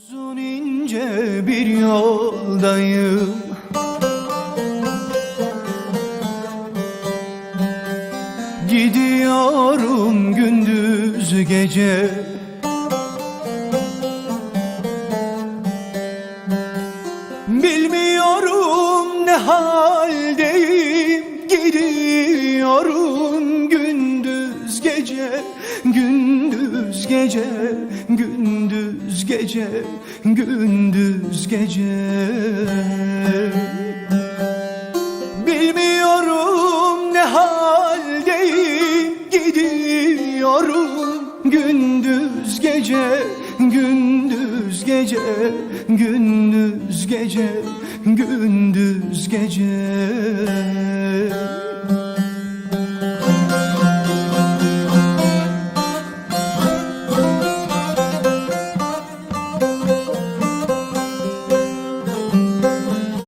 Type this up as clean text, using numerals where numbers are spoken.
Uzun ince bir yoldayım, gidiyorum gündüz gece. Bilmiyorum ne haldeyim, gidiyorum gündüz gece. Gündüz gece, gündüz gece, gündüz gece. Bilmiyorum ne haldeyim, gidiyorum gündüz gece. Gündüz gece, gündüz gece, gündüz gece.